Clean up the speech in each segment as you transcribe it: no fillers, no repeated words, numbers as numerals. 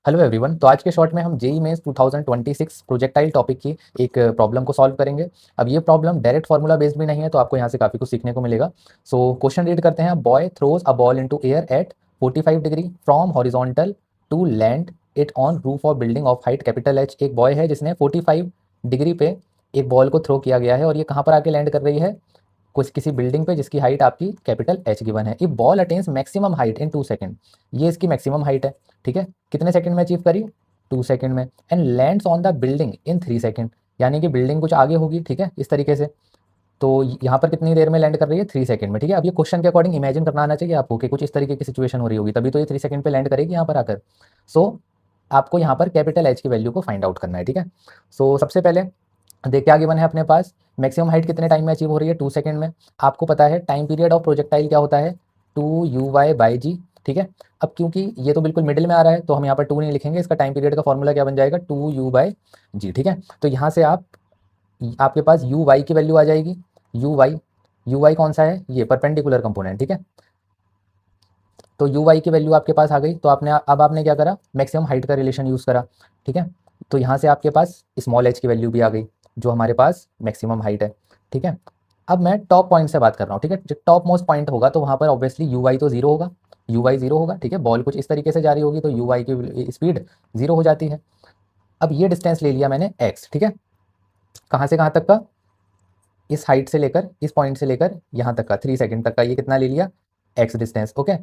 Hello everyone. तो आज के शॉर्ट में हम जेईई मेंस 2026 प्रोजेक्टाइल टॉपिक की एक प्रॉब्लम को सॉल्व करेंगे। अब ये प्रॉब्लम डायरेक्ट फार्मूला बेस्ड भी नहीं है, तो आपको यहाँ से काफ़ी कुछ सीखने को मिलेगा। सो क्वेश्चन रीड करते हैं। Boy throws a ball into air at 45 degree from horizontal to land it on roof of building of height capital H. एक बॉय है जिसने 45 डिग्री पे एक बॉल को थ्रो किया गया है और ये कहाँ पर आके लैंड कर रही है, कुछ किसी बिल्डिंग पे जिसकी हाइट आपकी कैपिटल एच गिवन है। If ball attains maximum height in 2 second, ये इसकी मैक्सिमम हाइट है। ठीक है, कितने सेकंड में अचीव करी? 2 सेकंड में। And lands on the building in 3 second, यानी कि बिल्डिंग कुछ आगे होगी। ठीक है, इस तरीके से। तो यहाँ पर कितनी देर में लैंड कर रही है? 3 सेकंड में। ठीक है, अब ये क्वेश्चन के अकॉर्डिंग इमेजिन करना आना चाहिए आपको कि कुछ इस तरीके की सिचुएशन हो रही होगी, तभी तो ये 3 सेकंड पे लैंड करेगी यहाँ पर आकर। सो आपको यहाँ पर कैपिटल एच की वैल्यू को फाइंड आउट करना है। ठीक है, सो सबसे पहले देख क्या गिवन है अपने पास, मैक्सिमम हाइट कितने टाइम में अचीव हो रही है? 2 सेकंड में। आपको पता है टाइम पीरियड ऑफ प्रोजेक्टाइल क्या होता है? 2u/g। ठीक है, अब क्योंकि ये तो बिल्कुल मिडिल में आ रहा है तो हम यहाँ पर 2 नहीं लिखेंगे, इसका टाइम पीरियड का फॉर्मूला क्या बन जाएगा? 2u/g। ठीक है, तो यहाँ से आपके पास u/y की वैल्यू आ जाएगी। u/y कौन सा है? ये परपेंडिकुलर कंपोनेंट। ठीक है, तो u/y की वैल्यू आपके पास आ गई। तो आपने क्या करा? मैक्सिमम हाइट का रिलेशन यूज़ करा। ठीक है, तो यहाँ से आपके पास स्मॉल h की वैल्यू भी आ गई जो हमारे पास मैक्सिमम हाइट है। ठीक है, अब मैं टॉप पॉइंट से बात कर रहा हूँ। ठीक है, जो टॉप मोस्ट पॉइंट होगा तो वहाँ पर ऑब्वियसली u/y तो जीरो होगा। u/y जीरो होगा। ठीक है, बॉल कुछ इस तरीके से जा रही होगी तो u/y की स्पीड जीरो हो जाती है। अब ये डिस्टेंस ले लिया मैंने x। ठीक है, कहाँ से कहाँ तक का? इस हाइट से लेकर, इस पॉइंट से लेकर यहाँ तक का 3 सेकंड तक का, ये कितना ले लिया? x distance. Okay,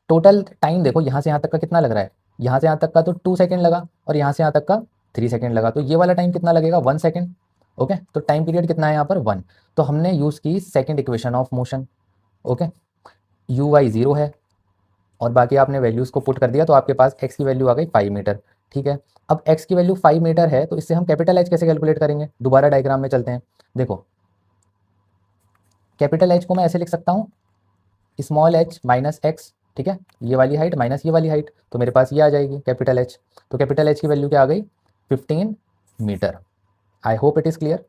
total time देखो यहाँ से यहाँ तक का कितना लग रहा है? यहाँ से यहाँ तक का तो 2 सेकंड लगा और यहाँ से यहाँ तक का 3 सेकंड लगा, तो ये वाला टाइम कितना लगेगा? 1 सेकंड। ओके, तो टाइम पीरियड कितना है यहाँ पर? 1। तो हमने यूज़ की second equation of motion. Okay, u/y zero है और बाकी आपने वैल्यूज़ को पुट कर दिया तो आपके पास x की वैल्यू आ गई 5 मीटर। ठीक है, अब x की वैल्यू 5 मीटर है तो इससे हम कैपिटल H कैसे कैलकुलेट करेंगे? दोबारा डायग्राम में चलते हैं। देखो, कैपिटल H को मैं ऐसे लिख सकता हूँ, स्मॉल h माइनस x। ठीक है, ये वाली हाइट माइनस ये वाली हाइट, तो मेरे पास ये आ जाएगी कैपिटल H। तो कैपिटल H की वैल्यू क्या आ गई? 15 metre. I hope it is clear.